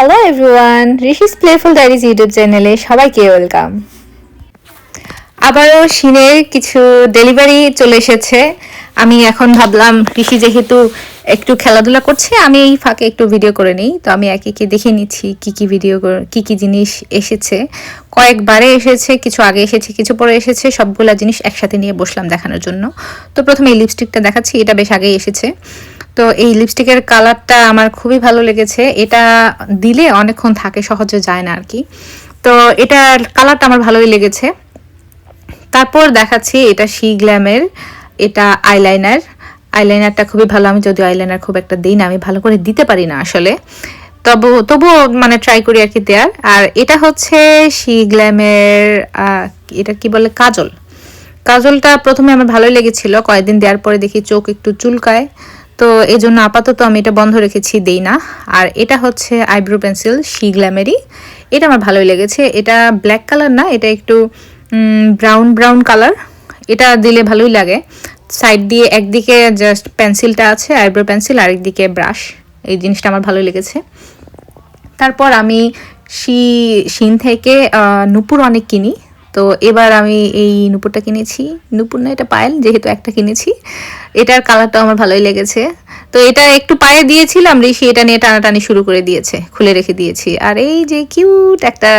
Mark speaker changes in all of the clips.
Speaker 1: Hello everyone, Rishi's playful diaries YouTube চ্যানেলে সবাইকে welcome. আবারও শিনের কিছু ডেলিভারি চলে এসেছে। আমি এখন ভাবলাম ঋষি যেহেতু একটু খেলাধুলা করছে, আমি এই ফাঁকে একটু ভিডিও করে নিই। তো আমি একে একে দেখে নিচ্ছি কি কি জিনিস এসেছে। কয়েকবারে এসেছে, কিছু আগে এসেছে, কিছু পরে এসেছে। সবগুলা জিনিস একসাথে নিয়ে বসলাম দেখানোর জন্য। তো প্রথমে এই লিপস্টিকটা দেখাচ্ছি, এটা বেশ আগেই এসেছে। তো এই লিপস্টিকের কালারটা আমার খুবই ভালো লেগেছে। এটা দিলে অনেকক্ষণ থাকে, সহজে যায় না আর কি। তো এটার কালারটা আমার ভালোই লেগেছে। তারপর দেখাচ্ছি এটা শি গ্ল্যামের, এটা আইলাইনারটা খুবই ভালো। আমি যদিও আইলাইনার খুব একটা দিই না, আমি ভালো করে দিতে পারি না আসলে, তবুও মানে ট্রাই করি আর কি দেওয়ার। আর এটা হচ্ছে শি গ্ল্যামের, এটা কি বলে, কাজলটা প্রথমে আমার ভালোই লেগেছিল, কয়েকদিন দেওয়ার পরে দেখি চোখ একটু চুলকায়, তো এই জন্য আপাতত আমি এটা বন্ধ রেখেছি, দেই না। আর এটা হচ্ছে আইব্রো পেন্সিল শি গ্ল্যামেরই, এটা আমার ভালোই লেগেছে। এটা ব্ল্যাক কালার না, এটা একটু ব্রাউন কালার। এটা দিলে ভালোই লাগে। সাইড দিয়ে একদিকে জাস্ট পেন্সিলটা আছে, আইব্রো পেন্সিল, আরেকদিকে ব্রাশ। এই জিনিসটা আমার ভালোই লেগেছে। তারপর আমি শিন থেকে নূপুর অনেক কিনি, তো এবার আমি এই নূপুরটা কিনেছি। নূপুর না, এটা পায়েল, যেহেতু একটা কিনেছি। এটার কালারটাও আমার ভালোই লেগেছে। তো এটা একটু পায়ে দিয়েছিলাম, ঋষি এটা নিয়ে টানাটানি শুরু করে দিয়েছে, খুলে রেখে দিয়েছি। আর এই যে কিউট একটা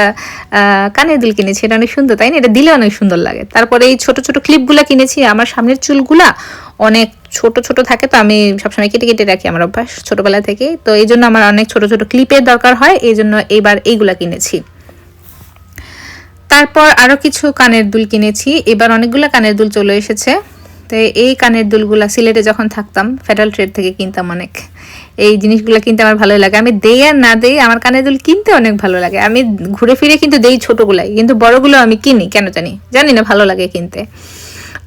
Speaker 1: কানের দুল কিনেছি, এটা অনেক সুন্দর, তাই না? এটা দিলে অনেক সুন্দর লাগে। তারপরে এই ছোট ছোট ক্লিপগুলা কিনেছি। আমার সামনের চুলগুলা অনেক ছোট ছোট থাকে, তো আমি সবসময় কেটে কেটে রাখি, আমার অভ্যাস ছোটবেলা থেকে। তো এই জন্য আমার অনেক ছোট ছোট ক্লিপের দরকার হয়, এই জন্য এবার এইগুলা কিনেছি। তারপর আরও কিছু কানের দুল কিনেছি। এবার অনেকগুলো কানের দুল চলে এসেছে। তো এই কানের দুলগুলা সিলেটে যখন থাকতাম, ফেডারেল ট্রেড থেকে কিনতাম অনেক। এই জিনিসগুলো কিনতে আমার ভালো লাগে। আমি দেই আর না দেই, আমার কানের দুল কিনতে অনেক ভালো লাগে। আমি ঘুরে ফিরে কিন্তু দেই ছোটোগুলাই, কিন্তু বড়গুলো আমি কিনি, কেন জানি না, ভালো লাগে কিনতে।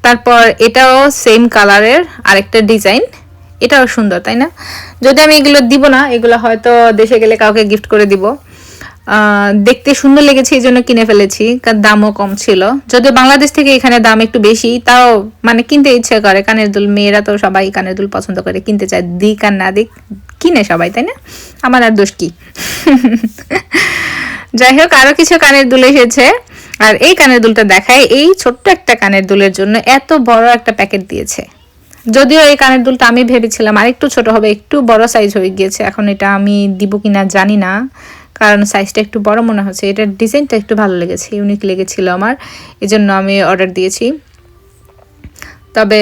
Speaker 1: তারপর এটাও সেম কালারের আরেকটা ডিজাইন, এটাও সুন্দর, তাই না? যদি আমি এগুলো দিব না, এগুলো হয়তো দেশে গেলে কাউকে গিফট করে দিব। দেখতে সুন্দর লেগেছে, এই জন্য কিনে ফেলেছি, কারণ দামও কম ছিল। যদিও বাংলাদেশ থেকে এখানে দাম একটু বেশি, তাও মানে কিনতে ইচ্ছে করে। কানের দুল, মেয়েরা তো সবাই কানের দুল পছন্দ করে, কিনতে চায়, দিক আর না দিক কিনে সবাই, তাই না? আমার আর দোষ কি? যাই হোক, আরো কিছু কানের দুল এসেছে। আর এই কানের দুলটা দেখায়, এই ছোট্ট একটা কানের দুলের জন্য এত বড় একটা প্যাকেট দিয়েছে। যদিও এই কানের দুলটা আমি ভেবেছিলাম আরেকটু ছোট হবে, একটু বড় সাইজ হয়ে গিয়েছে। এখন এটা আমি দিব কিনা জানি না, কারণ সাইজটা একটু বড় মনে হচ্ছে। এটার ডিজাইনটা একটু ভালো লেগেছে, ইউনিক লেগেছিল আমার, এজন্য আমি অর্ডার দিয়েছি। তবে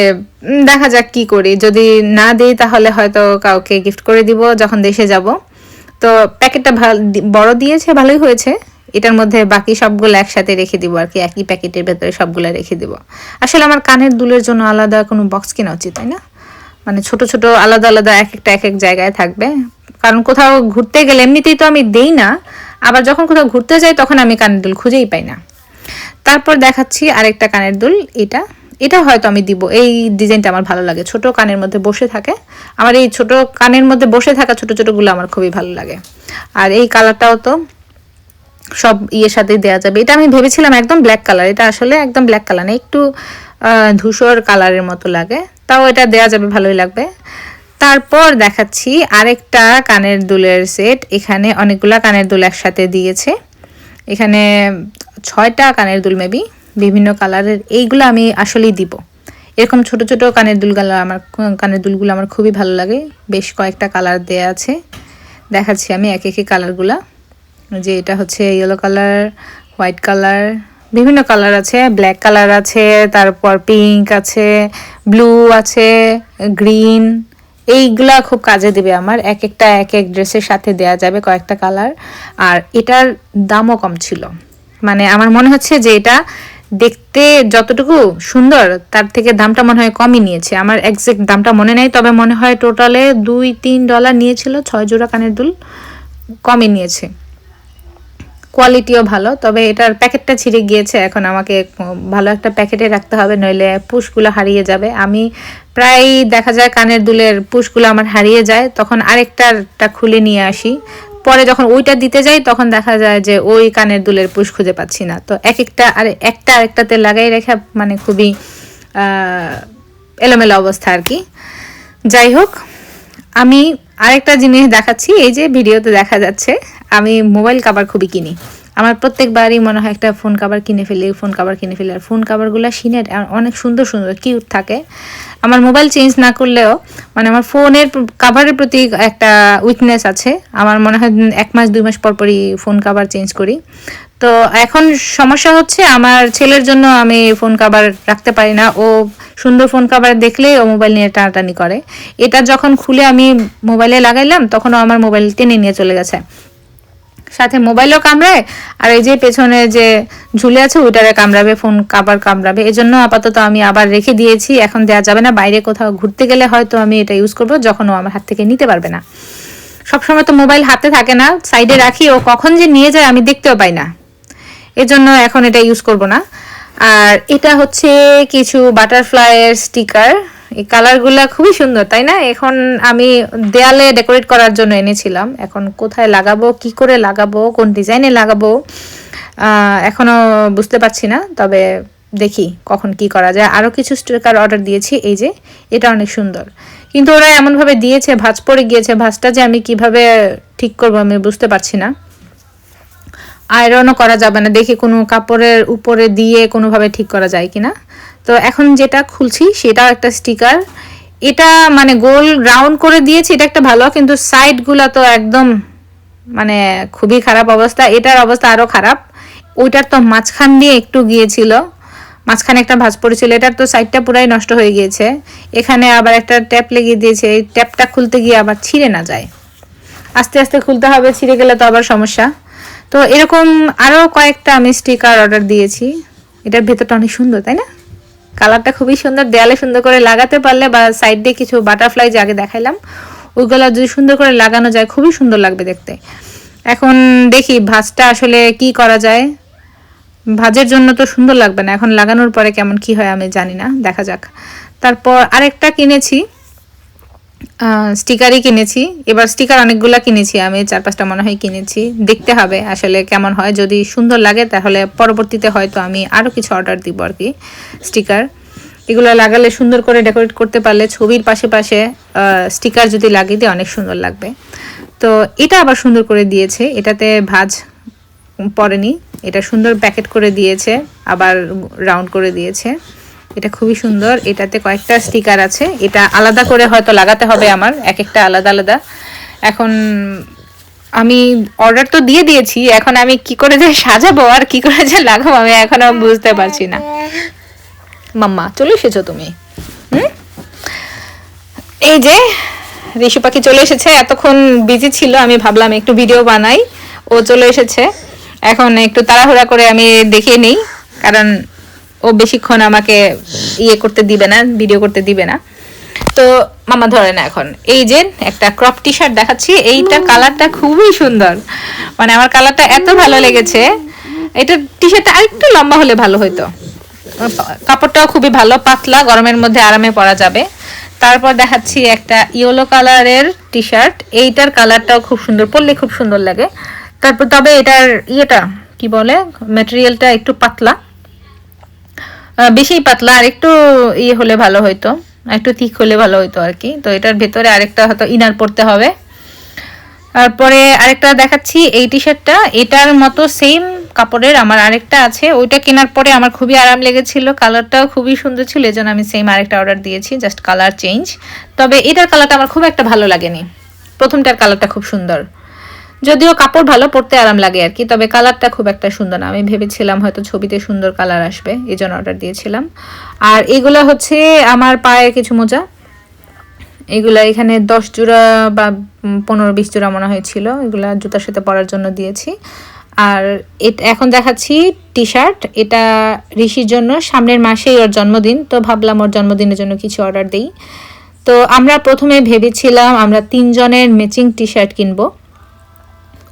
Speaker 1: দেখা যাক কি করি, যদি না দিই তাহলে হয়তো কাউকে গিফট করে দিব যখন দেশে যাব। তো প্যাকেটটা বড় দিয়েছে, ভালোই হয়েছে। এটার মধ্যে বাকি সবগুলো একসাথে রেখে দিব আর কি, একই প্যাকেটের ভেতরে সবগুলো রেখে দিব। আসলে আমার কানের দুলের জন্য আলাদা কোনো বক্স কেনা উচিত, তাই না? মানে ছোট ছোট আলাদা আলাদা এক এক জায়গায় থাকবে। কারণ কোথাও ঘুরতে গেলে এমনিতেই তো আমি দেই না, আবার যখন কোথাও ঘুরতে যাই তখন আমি কানের দুল খুঁজেই পাই না। তারপর দেখাচ্ছি আরেকটা কানের দুল, এটা হয়তো আমি দিব। এই ডিজাইনটা আমার ভালো লাগে, ছোট কানের মধ্যে বসে থাকে। আমার এই ছোট কানের মধ্যে বসে থাকা ছোট ছোটগুলো আমার খুবই ভালো লাগে। আর এই কালারটাও তো সব ইয়ের সাথেই দেওয়া যাবে। এটা আমি ভেবেছিলাম একদম ব্ল্যাক কালার, এটা আসলে একদম ব্ল্যাক কালার না, একটু ধূসর কালারের মতো লাগে, তাও এটা দেওয়া যাবে, ভালোই লাগবে। তারপর দেখাচ্ছি আরেকটা কানের দুলের সেট। এখানে অনেকগুলা কানের দুল একসাথে দিয়েছে। এখানে 6টা কানের দুল মেবি, বিভিন্ন কালারের। এইগুলো আমি আসলেই দিব। এরকম ছোট ছোট কানের দুলগুলো আমার খুবই ভালো লাগে। বেশ কয়েকটা কালার দেয়া আছে, দেখাচ্ছি আমি এক একই কালারগুলা। যে এটা হচ্ছে ইয়েলো কালার, হোয়াইট কালার, বিভিন্ন কালার আছে, ব্ল্যাক কালার আছে, তারপর পিঙ্ক আছে, ব্লু আছে, গ্রিন। এইগুলা খুব কাজে দেবে আমার, এক একটা এক এক ড্রেসের সাথে দেয়া যাবে কয়েকটা কালার। আর এটার দামও কম ছিল, মানে আমার মনে হচ্ছে যে এটা দেখতে যতটুকু সুন্দর তার থেকে দামটা মনে হয় কমই নিয়েছে। আমার এক্সাক্ট দামটা মনে নেই, তবে মনে হয় টোটালে $2-3 নিয়েছিল। 6 জোড়া কানের দুল, কমই নিয়েছে। কোয়ালিটিও ভালো, তবে এটার প্যাকেটটা ছিঁড়ে গিয়েছে। এখন আমাকে ভালো একটা প্যাকেটে রাখতে হবে, নইলে পুশগুলো হারিয়ে যাবে। আমি প্রায় দেখা যায় কানের দুলের পুশগুলো আমার হারিয়ে যায়, তখন আরেকটাটা খুলে নিয়ে আসি। পরে যখন ওইটা দিতে যাই তখন দেখা যায় যে ওই কানের দুলের পুশ খুঁজে পাচ্ছি না। তো একটা আরেকটাতে লাগাই রেখে মানে খুবই এলোমেলো অবস্থা আর কি। যাই হোক, আমি আরেকটা জিনিস দেখাচ্ছি, এই যে ভিডিওতে দেখা যাচ্ছে, আমি মোবাইল কভার খুবই কিনি। আমার প্রত্যেকবারই মনে হয় একটা ফোন কভার কিনে ফেলি, ফোন কভার কিনে ফেলি। আর ফোন কভারগুলো সিনের অনেক সুন্দর সুন্দর কিউট থাকে। আমার মোবাইল চেঞ্জ না করলেও মানে আমার ফোনের কাভারের প্রতি একটা উইকনেস আছে। আমার মনে হয় 1 মাস 2 মাস পর পরই ফোন কভার চেঞ্জ করি। তো এখন সমস্যা হচ্ছে আমার ছেলের জন্য আমি ফোন কভার রাখতে পারি না। ও সুন্দর ফোন কভার দেখলেই ও মোবাইল নিয়ে টানাটানি করে। এটা যখন খুলে আমি মোবাইলে লাগাইলাম তখন ও আমার মোবাইল টেনে নিয়ে চলে গেছে, সাথে মোবাইলও কামড়ায় আর এই যে পেছনে যে ঝুলে আছে ওইটারে কামড়াবে, ফোন কাভার কামড়াবে। এজন্য আপাতত আমি আবার রেখে দিয়েছি, এখন দেওয়া যাবে না। বাইরে কোথাও ঘুরতে গেলে হয়তো আমি এটা ইউজ করবো, যখন ও আমার হাত থেকে নিতে পারবে না। সবসময় তো মোবাইল হাতে থাকে না, সাইডে রাখি, ও কখন যে নিয়ে যায় আমি দেখতেও পাই না। এজন্য এখন এটা ইউজ করব না। আর এটা হচ্ছে কিছু বাটারফ্লাইয়ের স্টিকার। এই কালারগুলো খুবই সুন্দর, তাই না? এখন আমি দেয়ালে ডেকোরেট করার জন্য এনেছিলাম। এখন কোথায় লাগাবো, কি করে লাগাবো, কোন ডিজাইনে লাগাবো এখনো বুঝতে পারছি না। তবে দেখি কখন কি করা যায়। আরও কিছু স্টিকার অর্ডার দিয়েছি, এই যে এটা অনেক সুন্দর, কিন্তু ওরা এমনভাবে দিয়েছে ভাঁজ পড়ে গিয়েছে। ভাঁজটা যে আমি কিভাবে ঠিক করবো আমি বুঝতে পারছি না। আয়রনও করা যাবে না, দেখি কোনো কাপড়ের উপরে দিয়ে কোনোভাবে ঠিক করা যায় কিনা। তো এখন যেটা খুলছি সেটাও একটা স্টিকার। এটা মানে গোল রাউন্ড করে দিয়েছি, এটা একটা ভালো, কিন্তু সাইডগুলো তো একদম মানে খুবই খারাপ অবস্থা। এটার অবস্থা আরও খারাপ। ওইটার তো মাঝখান দিয়ে একটু গিয়েছিল, মাঝখানে একটা ভাঁজ পড়েছিল। এটার তো সাইডটা পুরাই নষ্ট হয়ে গিয়েছে। এখানে আবার একটা ট্যাপ লাগিয়ে দিয়েছে, এই ট্যাপটা খুলতে গিয়ে আবার ছিঁড়ে না যায়, আস্তে আস্তে খুলতে হবে, ছিঁড়ে গেলে তো আবার সমস্যা। তো এরকম আরও কয়েকটা আমি স্টিকার অর্ডার দিয়েছি। এটার ভেতরটা অনেক সুন্দর, তাই না? কালারটা খুবই সুন্দর। দেয়ালে সুন্দর করে লাগাতে পারলে বা সাইড দিয়ে কিছু বাটারফ্লাই যে আগে দেখাইলাম ওইগুলো যদি সুন্দর করে লাগানো যায় খুবই সুন্দর লাগবে দেখতে। এখন দেখি ভাঁজটা আসলে কি করা যায়। ভাঁজের জন্য তো সুন্দর লাগবে না, এখন লাগানোর পরে কেমন কি হয় আমি জানি না, দেখা যাক। তারপর আরেকটা কিনেছি, স্টিকারই কিনেছি। এবার স্টিকার অনেকগুলা কিনেছি আমি, 4-5টা মনে হয় কিনেছি। দেখতে হবে আসলে কেমন হয়, যদি সুন্দর লাগে তাহলে পরবর্তীতে হয়তো আমি আরও কিছু অর্ডার দিব আর কি। স্টিকার এগুলো লাগালে সুন্দর করে ডেকোরেট করতে পারলে ছবির পাশে পাশে স্টিকার যদি লাগিয়ে দিই অনেক সুন্দর লাগবে। তো এটা আবার সুন্দর করে দিয়েছে, এটাতে ভাঁজ পড়েনি, এটা সুন্দর প্যাকেট করে দিয়েছে, আবার রাউন্ড করে দিয়েছে। এটা খুবই সুন্দর। এটাতে কয়েকটা স্টিকার আছে, এটা আলাদা করে হয়তো লাগাতে হবে আমার, এক একটা আলাদা আলাদা। এখন আমি অর্ডার তো দিয়ে দিয়েছি, এখন আমি কি করে যে সাজাবো আর কি করে যে লাগাবো আমি এখনো বুঝতে পারছি না। মাম্মা চলে এসেছো তুমি? এই যে ঋষু পাখি চলে এসেছে, এতক্ষণ বিজি ছিল, আমি ভাবলাম একটু ভিডিও বানাই। ও চলে এসেছে, এখন একটু তাড়াহুড়া করে আমি দেখিয়ে নিই, কারণ ও বেশিক্ষণ আমাকে ইয়ে করতে দিবে না, ভিডিও করতে দিবে না। তো মামা ধরে না। এখন এই যে একটা ক্রপ টি শার্ট দেখাচ্ছি, এইটার কালারটা খুবই সুন্দর, মানে আমার কালারটা এত ভালো লেগেছে। এটা টি শার্টটা আরেকটু লম্বা হলে ভালো হতো। কাপড়টাও খুবই ভালো, পাতলা, গরমের মধ্যে আরামে পরা যাবে। তারপর দেখাচ্ছি একটা ইয়েলো কালারের টি শার্ট, এইটার কালারটাও খুব সুন্দর, পরলে খুব সুন্দর লাগে। তারপর তবে এটার ইয়েটা কি বলে, ম্যাটেরিয়ালটা একটু পাতলা, বেশি পাতলা, আর একটু ইয়ে হলে ভালো হইতো, একটু থিক হলে ভালো হইতো আর কি। তো এটার ভেতরে আরেকটা হয়তো ইনার পড়তে হবে। তারপরে আরেকটা দেখাচ্ছি, এই টি শার্টটা এটার মতো সেম কাপড়ের আমার আরেকটা আছে, ওইটা কেনার পরে আমার খুবই আরাম লেগেছিল, কালারটাও খুবই সুন্দর ছিল, এজন্য আমি সেম আরেকটা অর্ডার দিয়েছি, জাস্ট কালার চেঞ্জ। তবে এটার কালারটা আমার খুব একটা ভালো লাগেনি, প্রথমটার কালারটা খুব সুন্দর, যদিও কাপড় ভালো, পরতে আরাম লাগে আর কি, তবে কালারটা খুব একটা সুন্দর না। আমি ভেবেছিলাম হয়তো ছবিতে সুন্দর কালার আসবে, এই জন্য অর্ডার দিয়েছিলাম। আর এগুলো হচ্ছে আমার পায়ে কিছু মোজা, এগুলা এখানে 10 জোড়া বা 15-20 জোড়া মনে হয়েছিল, এগুলা জুতার সাথে পরার জন্য দিয়েছি। আর এখন দেখাচ্ছি টি শার্ট, এটা ঋষির জন্য, সামনের মাসেই ওর জন্মদিন, তো ভাবলাম ওর জন্মদিনের জন্য কিছু অর্ডার দিই। তো আমরা প্রথমে ভেবেছিলাম আমরা 3 জনের ম্যাচিং টি শার্ট কিনবো।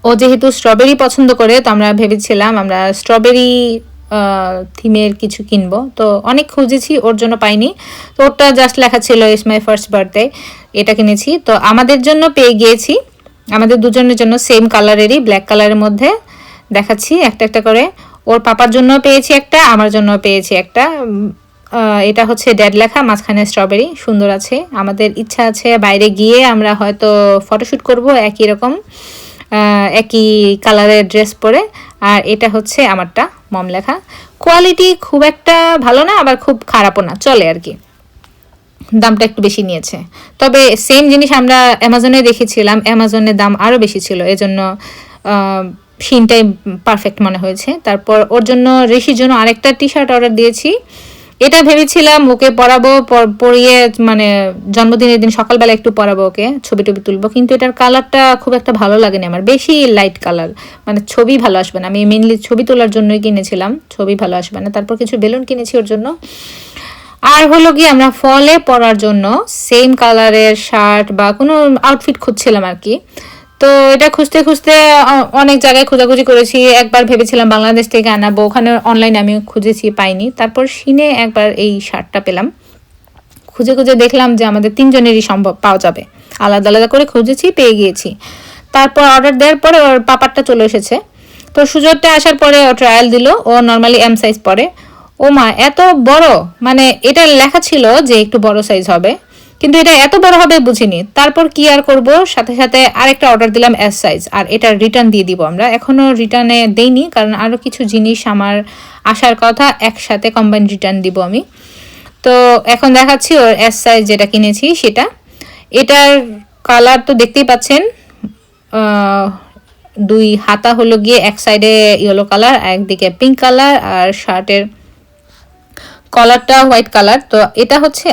Speaker 1: ও যেহেতু স্ট্রবেরি পছন্দ করে, তো আমরা ভেবেছিলাম আমরা স্ট্রবেরি থিমের কিছু কিনবো। তো অনেক খুঁজেছি, ওর জন্য পাইনি, তো ওটা জাস্ট লেখা ছিল ইটস মাই ফার্স্ট বার্থডে, এটা কিনেছি। তো আমাদের জন্য পেয়ে গিয়েছি, আমাদের দুজনের জন্য সেম কালারেরই, ব্ল্যাক কালারের মধ্যে দেখাচ্ছি একটা একটা করে। ওর পাপার জন্য পেয়েছি একটা, আমার জন্য পেয়েছি একটা। এটা হচ্ছে ড্যাড লেখা, মাঝখানে স্ট্রবেরি, সুন্দর আছে। আমাদের ইচ্ছা আছে বাইরে গিয়ে আমরা হয়তো ফটোশ্যুট করব একই রকম, একই কালারের ড্রেস পরে। আর এটা হচ্ছে আমারটা, মম লেখা। কোয়ালিটি খুব একটা ভালো না, আবার খুব খারাপও না, চলে আর কি। দামটা একটু বেশি নিয়েছে, তবে সেম জিনিস আমরা অ্যামাজনে দেখেছিলাম, অ্যামাজনের দাম আরও বেশি ছিল, এজন্য শিনটাই পারফেক্ট মনে হয়েছে। তারপর ওর জন্য, ঋষির জন্য আরেকটা টি শার্ট অর্ডার দিয়েছি। এটা ভেবেছিলাম ওকে পরাবো, পরিয়ে মানে জন্মদিনের দিন সকালবেলা একটু পরাবো, ওকে ছবি টবি তুলবো, কিন্তু এটার কালারটা খুব একটা ভালো লাগেনি আমার, বেশি লাইট কালার, মানে ছবি ভালো আসবে না। আমি মেনলি ছবি তোলার জন্যই কিনেছিলাম, ছবি ভালো আসবে না। তারপর কিছু বেলুন কিনেছি ওর জন্য। আর হলো কি, আমরা ফলে পরার জন্য সেম কালারের শার্ট বা কোনো আউটফিট খুঁজছিলাম আর কি। তো এটা খুঁজতে খুঁজতে অনেক জায়গায় খোঁজাখুঁজি করেছি। একবার ভেবেছিলাম বাংলাদেশ থেকে আনাবো, ওখানে অনলাইনে আমি খুঁজেছি, পাইনি। তারপর শিনে একবার এই শার্টটা পেলাম, খুঁজে খুঁজে দেখলাম যে আমাদের তিনজনেরই সম্ভব পাওয়া যাবে, আলাদা আলাদা করে খুঁজেছি, পেয়ে গিয়েছি। তারপর অর্ডার দেওয়ার পরে ওর পাপারটা চলে এসেছে। তো সুযোগটা আসার পরে ও ট্রায়াল দিল, ও নর্মালি এম সাইজ পরে। ও মা, এত বড়, মানে এটা লেখা ছিল যে একটু বড় সাইজ হবে, কিন্তু এটা এত বড় হবে বুঝিনি। তারপর কি আর করব, সাথে সাথে আরেকটা অর্ডার দিলাম এস সাইজ, আর এটা রিটার্ন দিয়ে দিব আমরা। এখনও রিটার্নে দেইনি, কারণ আরও কিছু জিনিস আমার আসার কথা, একসাথে কম্বাইন রিটার্ন দিব আমি। তো এখন দেখাচ্ছি ওর এস সাইজ যেটা কিনেছি সেটা। এটার কালার তো দেখতেই পাচ্ছেন, দুই হাতা হলো গিয়ে এক সাইডে ইয়েলো কালার, একদিকে পিঙ্ক কালার, আর শার্টের কলারটা হোয়াইট কালার। তো এটা হচ্ছে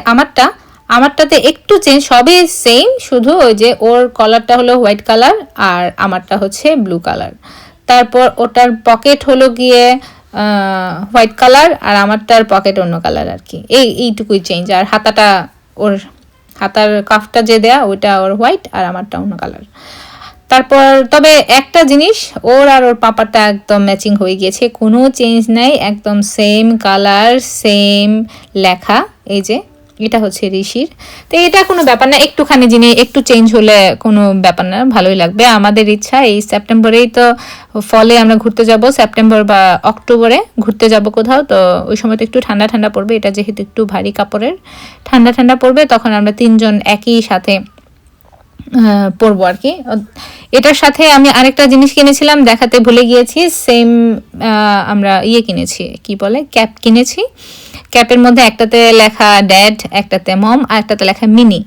Speaker 1: আমারটাতে একটু চেঞ্জ, সবই সেম, শুধু ওই যে ওর কলারটা হলো হোয়াইট কালার আর আমারটা হচ্ছে ব্লু কালার। তারপর ওটার পকেট হলো গিয়ে হোয়াইট কালার আর আমারটার পকেট অন্য কালার আর কি, এইটুকুই চেঞ্জ। আর হাতাটা, ওর হাতার কাফটা যে দেয়া ওইটা ওর হোয়াইট আর আমারটা অন্য কালার। তারপর তবে একটা জিনিস, ওর আর ওর পাপারটা একদম ম্যাচিং হয়ে গিয়েছে, কোনো চেঞ্জ নাই, একদম সেম কালার, সেম লেখা। এই যে এটা হচ্ছে ঋষির। তো এটা কোনো ব্যাপার না, একটুখানি জিনিস একটু চেঞ্জ হলে কোনো ব্যাপার না, ভালোই লাগবে। আমাদের ইচ্ছা এই সেপ্টেম্বরেই তো ফলে আমরা ঘুরতে যাব, সেপ্টেম্বর বা অক্টোবরে ঘুরতে যাব কোথাও। তো ওই সময় তো একটু ঠান্ডা ঠান্ডা পড়বে, এটা যেহেতু একটু ভারী কাপড়ের, ঠান্ডা ঠান্ডা পড়বে, তখন আমরা তিনজন একই সাথে পরবো আর কি। এটার সাথে আমি আরেকটা জিনিস কিনেছিলাম, দেখাতে ভুলে গিয়েছি, সেম আমরা কিনেছি, কি বলে, ক্যাপ কিনেছি। ক্যাপের মধ্যে একটাতে লেখা ড্যাড, একটাতে মম, আর একটাতে লেখা মিনি,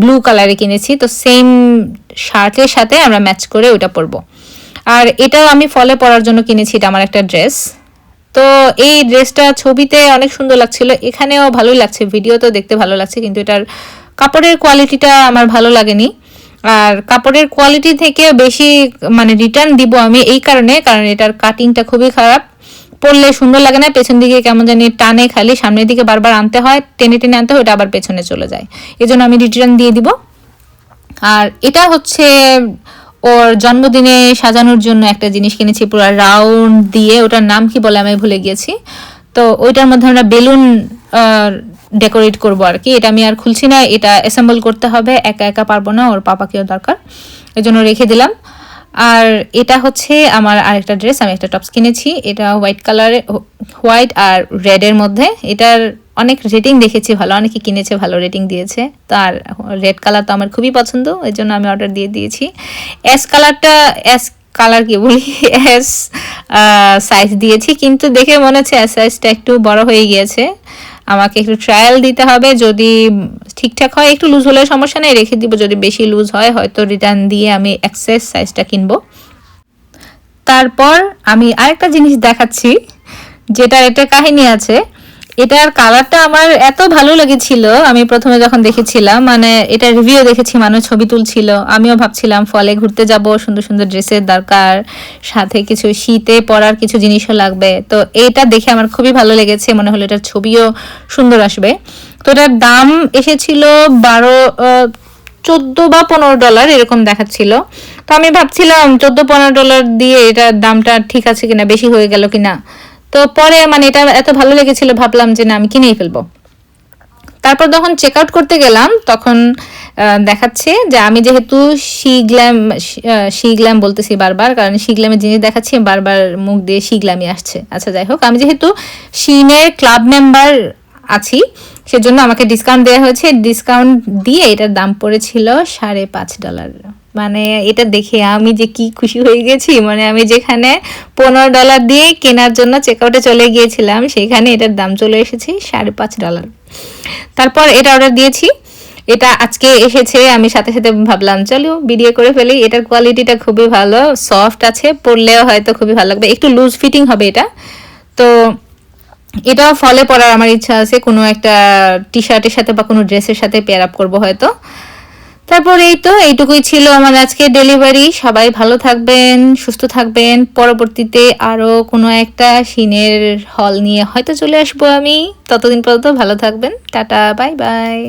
Speaker 1: ব্লু কালারে কিনেছি। তো সেম শার্টের সাথে আমরা ম্যাচ করে ওইটা পরবো। আর এটাও আমি ফলে পরার জন্য কিনেছি, এটা আমার একটা ড্রেস। তো এই ড্রেসটা ছবিতে অনেক সুন্দর লাগছিল, এখানেও ভালোই লাগছে, ভিডিওতেও দেখতে ভালো লাগছে, কিন্তু এটার কাপড়ের কোয়ালিটিটা আমার ভালো লাগেনি। আর কাপড়ের কোয়ালিটি থেকে বেশি মানে রিটার্ন দিব আমি এই কারণে, কারণ এটার কাটিংটা খুবই খারাপ, পরলে সুন্দর লাগে না, পেছন দিকে কেমন জানি টানে, খালি সামনের দিকে বারবার আনতে হয়, টেনে টেনে আনতে হয়, ওটা আবার পেছনে চলে যায়, এজন্য আমি রিটার্ন দিয়ে দিব। আর এটা হচ্ছে ওর জন্মদিনে সাজানোর জন্য একটা জিনিস কিনেছি, পুরো রাউন্ড দিয়ে, ওটার নাম কি বলে আমি ভুলে গিয়েছি। তো ওইটার মধ্যে আমরা বেলুন ডেকোরেট করবো আর কি। এটা আমি আর খুলছি না, এটা অ্যাসেম্বল করতে হবে, একা একা পারবো না, ওর পাপাকেও দরকার, এই জন্য রেখে দিলাম। আর এটা হচ্ছে আমার আরেকটা ড্রেস, আমি একটা টপস কিনেছি, এটা হোয়াইট কালারের, হোয়াইট আর রেডের মধ্যে। এটার অনেক রেটিং দেখেছি ভালো, অনেকে কিনেছে, ভালো রেটিং দিয়েছে। তার রেড কালার তো আমার খুবই পছন্দ, এই জন্য আমি অর্ডার দিয়ে দিয়েছি। এস কালার কি বলি, এস সাইজ দিয়েছি, কিন্তু দেখে মনে হচ্ছে এস সাইজটা একটু বড় হয়ে গিয়েছে, আমাকে একটু ট্রায়াল দিতে হবে, যদি ঠিকঠাক হয়, একটু লুজ হলে সমস্যা নেই, রেখে দিব, যদি বেশি লুজ হয় হয়তো রিটার্ন দিয়ে আমি এক্সেস সাইজটা কিনবো। তারপর আমি আরেকটা জিনিস দেখাচ্ছি, যেটা একটা কাহিনী আছে। এটার কালারটা আমার এত ভালো লেগেছিল, আমি প্রথমে যখন দেখেছিলাম, মানে এটা রিভিউ দেখেছি, মানুষ ছবি তুলছিল, আমিও ভাবছিলাম ফলে ঘুরতে যাব, সুন্দর সুন্দর ড্রেসের দরকার, সাথে কিছু শীতে পরার কিছু জিনিসও লাগবে। তো এটা দেখে আমার খুবই ভালো লেগেছে, মনে হলো এটার ছবিও সুন্দর আসবে। তো এটার দাম এসেছিল 14 বা $15 এরকম দেখাচ্ছিল। তো আমি ভাবছিলাম $14-15 দিয়ে এটার দামটা ঠিক আছে কিনা, বেশি হয়ে গেল কিনা। তো পরে মানে এটা এত ভালো লেগেছিল, ভাবলাম যে না, আমি কিনেই ফেলবো। তারপর যখন চেক আউট করতে গেলাম, তখন দেখাচ্ছে যে আমি যেহেতু শিগ্ল্যাম বলতেছি বারবার, কারণ শিগ্ল্যামের জিনিস দেখাচ্ছি, বারবার মুখ দিয়ে শিগ্ল্যামই আসছে। আচ্ছা যাই হোক, আমি যেহেতু শিনের ক্লাব মেম্বার আছি, সেজন্য আমাকে ডিসকাউন্ট দেওয়া হয়েছে। ডিসকাউন্ট দিয়ে এটার দাম পড়েছিল $5.5। মানে এটা দেখে আমি যে কি খুশি হয়ে গেছি, মানে আমি যেখানে $15 দিয়ে কেনার জন্য চেক আউটে চলে গিয়েছিলাম সেখানে এটার দাম চলে এসেছে $5.5। তারপর এটা অর্ডার দিয়েছি, এটা আজকে এসেছে। আমি সাথে সাথে ভাবলাম চলো ভিডিও করে ফেলি। এটার কোয়ালিটিটা খুবই ভালো, সফট আছে, পরলেও হয়তো খুবই ভালো লাগবে, একটু লুজ ফিটিং হবে এটা। তো এটা ফলে পরার আমার ইচ্ছা আছে, কোনো একটা টি শার্টের সাথে বা কোনো ড্রেসের সাথে পেয়ার আপ করবো হয়তো। তারপর এই তো এইটুকুই ছিল আমার আজকে ডেলিভারি। সবাই ভালো থাকবেন, সুস্থ থাকবেন। পরবর্তীতে আরও কোনো একটা সিনের হল নিয়ে হয়তো চলে আসবো আমি। ততদিন পর্যন্ত ভালো থাকবেন। Tata, bye bye.